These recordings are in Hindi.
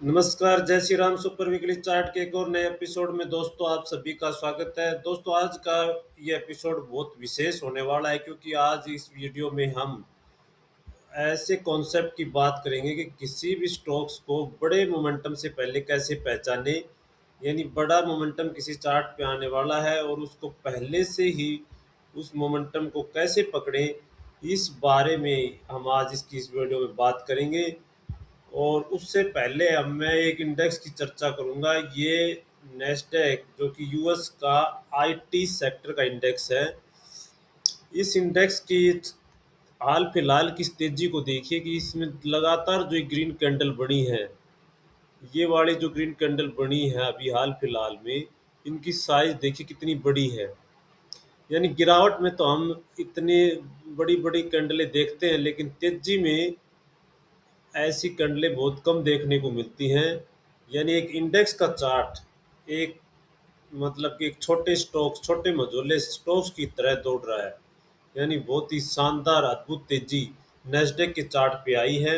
नमस्कार, जय Shri Ram. Super weekly chart के एक और नए एपिसोड में दोस्तों आप सभी का स्वागत है। दोस्तों आज का ये एपिसोड बहुत विशेष होने वाला है क्योंकि आज इस वीडियो में हम ऐसे कॉन्सेप्ट की बात करेंगे कि किसी भी स्टॉक्स को बड़े मोमेंटम से पहले कैसे पहचाने। यानी बड़ा मोमेंटम किसी चार्ट पे आने वाला है और उसको पहले से ही उस मोमेंटम को कैसे पकड़ें, इस बारे में हम आज इस वीडियो में बात करेंगे। और उससे पहले अब मैं एक इंडेक्स की चर्चा करूंगा। ये नेस्डैक जो कि यूएस का आईटी सेक्टर का इंडेक्स है। इस इंडेक्स की हाल फिलहाल की तेजी को देखिए कि इसमें लगातार जो ग्रीन कैंडल बनी है, ये वाली जो ग्रीन कैंडल बनी है अभी हाल फिलहाल में, इनकी साइज देखिए कितनी बड़ी है। यानी गिरावट में तो हम इतनी बड़ी बड़ी कैंडलें देखते हैं, लेकिन तेजी में ऐसी कैंडलें बहुत कम देखने को मिलती हैं। यानी एक इंडेक्स का चार्ट एक मतलब कि एक छोटे स्टॉक्स, छोटे मझोले स्टॉक्स की तरह दौड़ रहा है। यानी बहुत ही शानदार अद्भुत तेजी नेस्डेक के चार्ट पे आई है।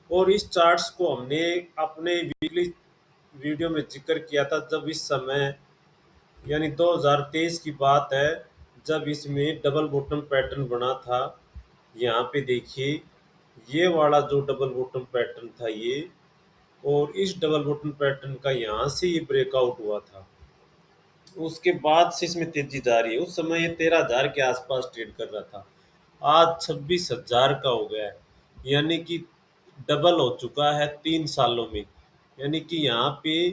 और इस चार्ट्स को हमने अपने वीकली वीडियो में जिक्र किया था, जब इस समय यानी 2023 की बात है, जब इसमें डबल बॉटम पैटर्न बना था। यहाँ पे देखिए, ये वाला जो डबल बॉटम पैटर्न था ये, और इस डबल बॉटम पैटर्न का यहाँ से ये ब्रेकआउट हुआ था। उसके बाद से इसमें तेजी जा रही है। उस समय ये 13,000 के आसपास ट्रेड कर रहा था, आज 26,000 का हो गया है। यानी कि डबल हो चुका है 3 सालों में। यानी कि यहाँ पे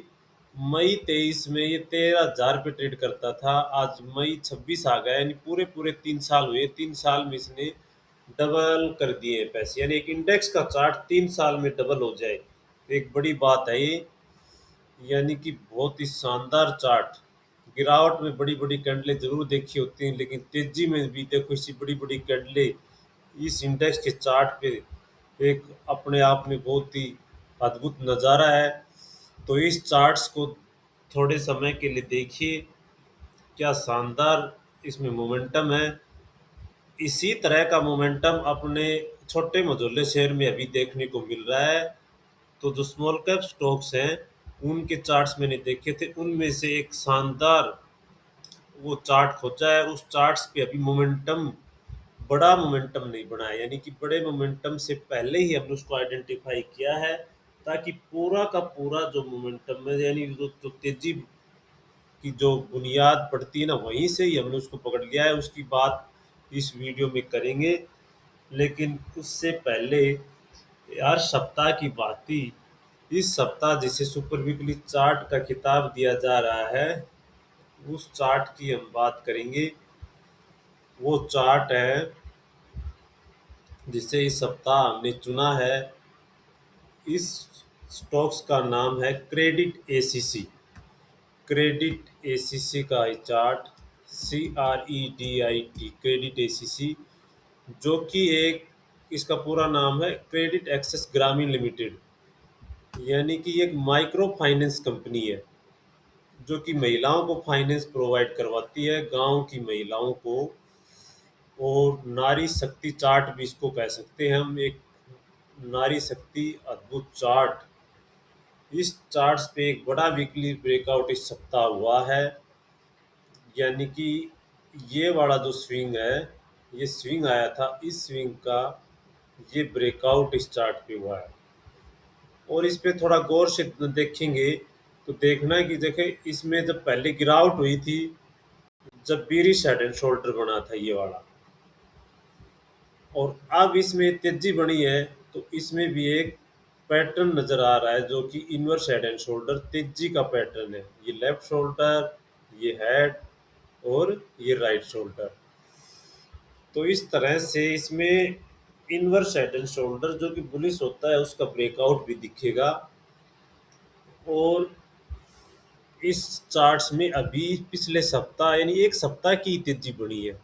मई 23 में ये 13,000 पे ट्रेड करता था, आज मई 26 आ गया। यानी पूरे पूरे 3 साल हुए। 3 साल में इसने डबल कर दिए हैं पैसे। यानी एक इंडेक्स का चार्ट 3 साल में डबल हो जाए तो एक बड़ी बात है ये। यानी कि बहुत ही शानदार चार्ट। गिरावट में बड़ी बड़ी कैंडलें जरूर देखी होती हैं, लेकिन तेजी में भी देखो इसी बड़ी बड़ी कैंडलें इस इंडेक्स के चार्ट पे एक अपने आप में बहुत ही अद्भुत नज़ारा है। तो इस चार्ट्स को थोड़े समय के लिए देखिए, क्या शानदार इसमें मोमेंटम है। इसी तरह का मोमेंटम अपने छोटे मझोले शेयर में अभी देखने को मिल रहा है। तो जो स्मॉल कैप स्टॉक्स हैं उनके चार्ट्स मैंने देखे थे, उनमें से एक शानदार वो चार्ट खोजा है। उस चार्ट्स पे अभी मोमेंटम, बड़ा मोमेंटम नहीं बना है। यानी कि बड़े मोमेंटम से पहले ही हमने उसको आइडेंटिफाई किया है, ताकि पूरा का पूरा जो मोमेंटम है, यानी जो तेजी की जो बुनियाद पड़ती है ना, वहीं से ही हमने उसको पकड़ लिया है। उसकी बात इस वीडियो में करेंगे, लेकिन उससे पहले यार सप्ताह की बात थी। इस सप्ताह जिसे सुपर वीकली चार्ट का खिताब दिया जा रहा है, उस चार्ट की हम बात करेंगे। वो चार्ट है जिसे इस सप्ताह हमने चुना है। इस स्टॉक्स का नाम है क्रेडिट एसीसी। क्रेडिट एसीसी का ये चार्ट, CREDIT, क्रेडिट एसीसी, जो कि एक, इसका पूरा नाम है क्रेडिट एक्सेस ग्रामीण लिमिटेड। यानी कि एक माइक्रो फाइनेंस कंपनी है जो कि महिलाओं को फाइनेंस प्रोवाइड करवाती है, गांव की महिलाओं को। और नारी शक्ति चार्ट भी इसको कह सकते हैं हम, एक नारी शक्ति अद्भुत चार्ट। इस चार्ट्स पे एक बड़ा वीकली ब्रेकआउट इस सप्ताह हुआ है। यानी कि ये वाला जो स्विंग है, ये स्विंग आया था, इस स्विंग का ये ब्रेकआउट इस चार्ट पे हुआ है। और इस पे थोड़ा गौर से देखेंगे तो देखना है कि देखे, इसमें जब पहले गिरावट हुई थी, जब बीरिश हेड एंड शोल्डर बना था ये वाला, और अब इसमें तेजी बनी है, तो इसमें भी एक पैटर्न नजर आ रहा है जो कि इनवर्स हेड एंड शोल्डर तेजी का पैटर्न है। ये लेफ्ट शोल्डर, ये हेड, और ये राइट शोल्डर। तो इस तरह से इसमें इनवर्स हेड एंड शोल्डर जो कि बुलिश होता है उसका ब्रेकआउट भी दिखेगा। और इस चार्ट्स में अभी पिछले सप्ताह यानी एक सप्ताह की तेजी बनी है,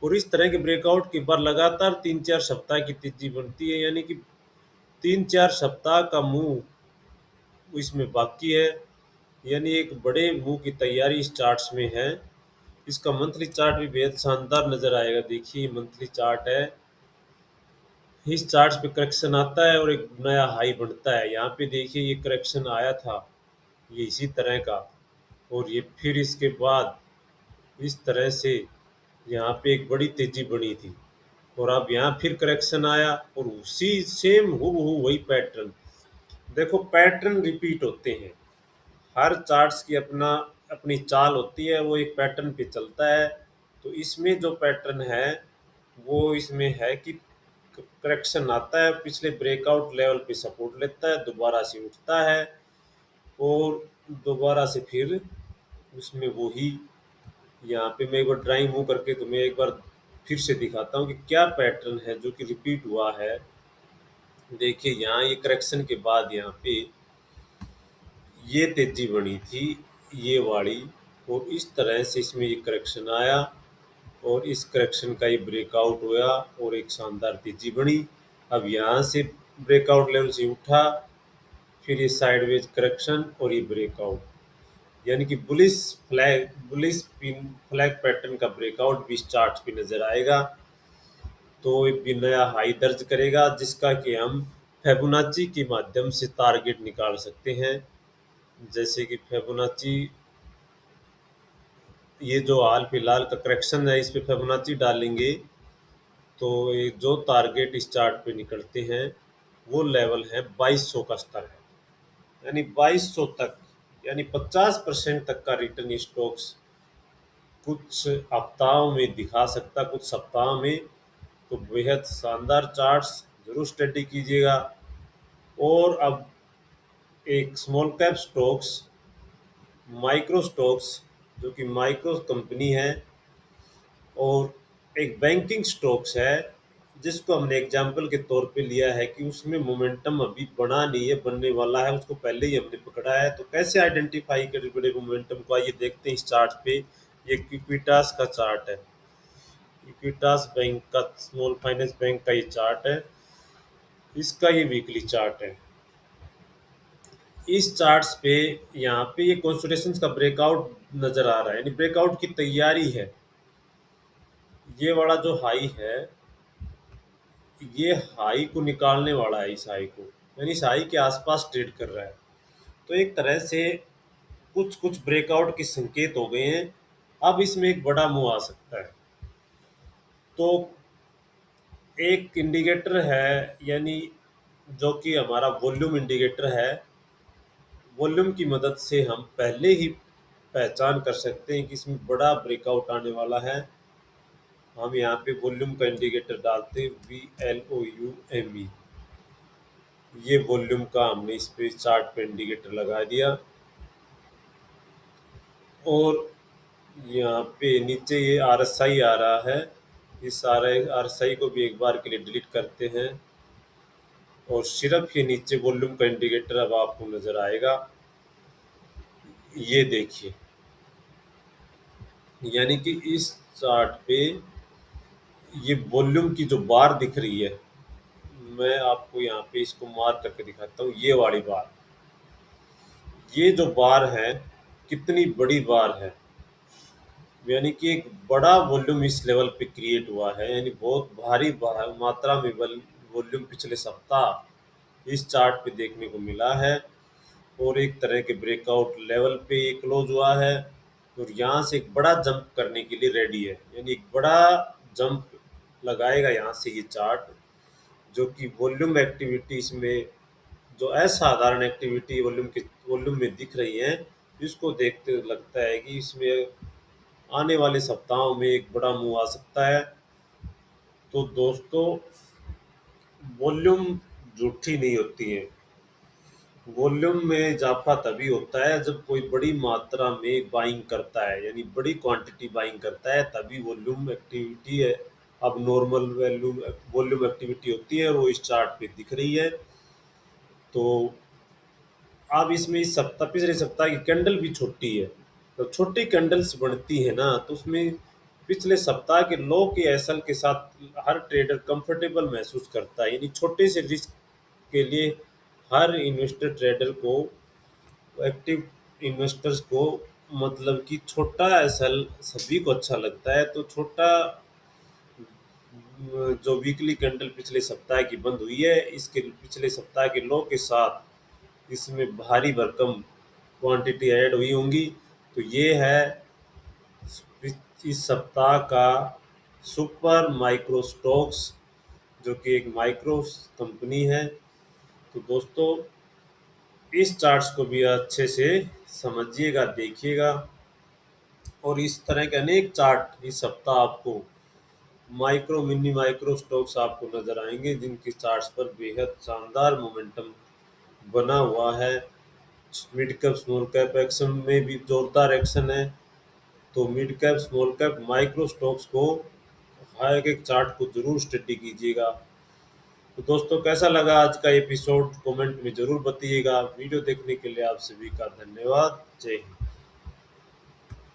और इस तरह के ब्रेकआउट के बाद लगातार 3-4 सप्ताह की तेजी बनती है। यानी कि 3-4 सप्ताह का मूव इसमें बाकी है। यानी एक बड़े मूव की तैयारी इस चार्ट्स में है। इसका मंथली चार्ट भी बेहद शानदार नजर आएगा। देखिए मंथली चार्ट है, इस चार्ट्स पे करेक्शन आता है और एक नया हाई बनता है। यहाँ पे देखिए ये करेक्शन आया था, ये इसी तरह का, और ये फिर इसके बाद इस तरह से यहाँ पे एक बड़ी तेजी बनी थी, और अब यहाँ फिर करेक्शन आया और उसी सेम हूबहू वही पैटर्न। देखो पैटर्न रिपीट होते हैं, हर चार्ट्स की अपना अपनी चाल होती है, वो एक पैटर्न पे चलता है। तो इसमें जो पैटर्न है वो इसमें है कि करेक्शन आता है, पिछले ब्रेकआउट लेवल पे सपोर्ट लेता है, दोबारा से उठता है, और दोबारा से फिर उसमें वही, यहाँ पे मैं एक बार ड्राइंग मूव करके तुम्हें एक बार फिर से दिखाता हूँ कि क्या पैटर्न है जो कि रिपीट हुआ है। देखिए यहाँ ये करेक्शन के बाद यहाँ पे ये तेजी बनी थी, ये वाली, और इस तरह से इसमें ये करेक्शन आया, और इस करेक्शन का ये ब्रेकआउट हुआ और एक शानदार तेजी बनी। अब यहाँ से ब्रेकआउट लेवल से उठा, फिर ये साइडवेज करेक्शन और ये ब्रेकआउट, यानी कि बुलिस पिन फ्लैग पैटर्न का ब्रेकआउट भी इस चार्ट पे नजर आएगा। तो एक भी नया हाई दर्ज करेगा, जिसका कि हम फिबोनाची के माध्यम से टारगेट निकाल सकते हैं। जैसे कि फिबोनाची, ये जो हाल फिलहाल का करेक्शन है इस पे फिबोनाची डालेंगे तो ये जो टारगेट इस चार्ट पे निकलते हैं वो लेवल है 2200 का स्तर है, यानी 2200 तक, यानी 50% तक का रिटर्न स्टॉक्स कुछ हफ्ताओं में दिखा सकता, कुछ सप्ताह में। तो बेहद शानदार चार्ट्स, जरूर स्टडी कीजिएगा। और अब एक small cap stocks, micro stocks, जो कि माइक्रो कंपनी है, और एक बैंकिंग स्टॉक्स है, जिसको हमने एग्जाम्पल के तौर पे लिया है कि उसमें मोमेंटम अभी बना नहीं है, बनने वाला है, उसको पहले ही हमने पकड़ा है। तो कैसे आइडेंटिफाई करें बड़े मोमेंटम को, आइए देखते हैं इस चार्ट पे। ये इक्विटास का चार्ट है, इक्विटास बैंक का, स्मॉल फाइनेंस बैंक का ये चार्ट है, इसका ये वीकली चार्ट है। इस चार्ट्स पे यहाँ पे ये कंसोलिडेशन का ब्रेकआउट नजर आ रहा है, यानी ब्रेकआउट की तैयारी है। ये वाला जो हाई है, ये हाई को निकालने वाला है, इस हाई को, यानी इस हाई के आसपास ट्रेड कर रहा है। तो एक तरह से कुछ कुछ ब्रेकआउट के संकेत हो गए हैं, अब इसमें एक बड़ा मूव आ सकता है। तो एक इंडिकेटर है, यानी जो कि हमारा वॉल्यूम इंडिकेटर है, वॉल्यूम की मदद से हम पहले ही पहचान कर सकते हैं कि इसमें बड़ा ब्रेकआउट आने वाला है। हम यहाँ पे वॉल्यूम का इंडिकेटर डालते हैं, VLOUME, ये वॉल्यूम का हमने इस पे चार्ट पे इंडिकेटर लगा दिया। और यहाँ पे नीचे ये RSI आ रहा है, इस RSI को भी एक बार के लिए डिलीट करते हैं, और सिर्फ ये नीचे वॉल्यूम का इंडिकेटर अब आपको नजर आएगा, ये देखिए, यानी कि इस चार्ट पे ये वॉल्यूम की जो बार दिख रही है, मैं आपको यहाँ पे इसको मार्क करके दिखाता हूँ, ये वाली बार, ये जो बार है कितनी बड़ी बार है, यानी कि एक बड़ा वॉल्यूम इस लेवल पे क्रिएट हुआ है, यानी बहुत भारी मात्रा में वॉल्यूम पिछले सप्ताह इस चार्ट पे देखने को मिला है, और एक तरह के ब्रेकआउट लेवल पे ये क्लोज हुआ है, और यहाँ से एक बड़ा जंप करने के लिए रेडी है, यानी एक बड़ा जंप लगाएगा यहाँ से ये चार्ट, जो कि वॉल्यूम एक्टिविटी इसमें, जो असाधारण एक्टिविटी वॉल्यूम में दिख रही है, इसको देखते लगता है कि इसमें आने वाले सप्ताहों में एक बड़ा मूव आ सकता है। तो दोस्तों, वॉल्यूम झूठी नहीं होती है, वॉल्यूम में इजाफा तभी होता है जब कोई बड़ी मात्रा में बाइंग करता है, यानी बड़ी क्वांटिटी बाइंग करता है, तभी वॉल्यूम एक्टिविटी है। अब नॉर्मल वैल्यू वॉल्यूम एक्टिविटी होती है और वो इस चार्ट पे दिख रही है। तो अब इसमें इस सप्ताह, पिछले सप्ताह की कैंडल भी छोटी है, तो छोटी कैंडल्स बनती है ना, तो उसमें पिछले सप्ताह के लो के एसएल के साथ हर ट्रेडर कंफर्टेबल महसूस करता है, यानी छोटे से रिस्क के लिए हर इन्वेस्टर ट्रेडर को, एक्टिव इन्वेस्टर्स को, मतलब कि छोटा एसएल सभी को अच्छा लगता है। तो छोटा जो वीकली कैंडल पिछले सप्ताह की बंद हुई है, इसके पिछले सप्ताह के लो के साथ इसमें भारी भरकम क्वांटिटी ऐड हुई होंगी। तो ये है इस सप्ताह का सुपर माइक्रो स्टॉक्स, जो कि एक माइक्रो कंपनी है। तो दोस्तों, इस चार्ट्स को भी अच्छे से समझिएगा, देखिएगा, और इस तरह के अनेक चार्ट इस सप्ताह आपको माइक्रो मिनी माइक्रो स्टॉक्स आपको नजर आएंगे, जिनकी चार्ट्स पर बेहद शानदार मोमेंटम बना हुआ है। Mid cap small cap action में भी जोरदार एक्शन है। तो mid cap small cap micro stocks को हर एक एक चार्ट को जरूर स्टडी कीजिएगा। तो दोस्तों, कैसा लगा आज का एपिसोड कमेंट में जरूर बताइएगा। वीडियो देखने के लिए आप सभी का धन्यवाद। जय हिंद।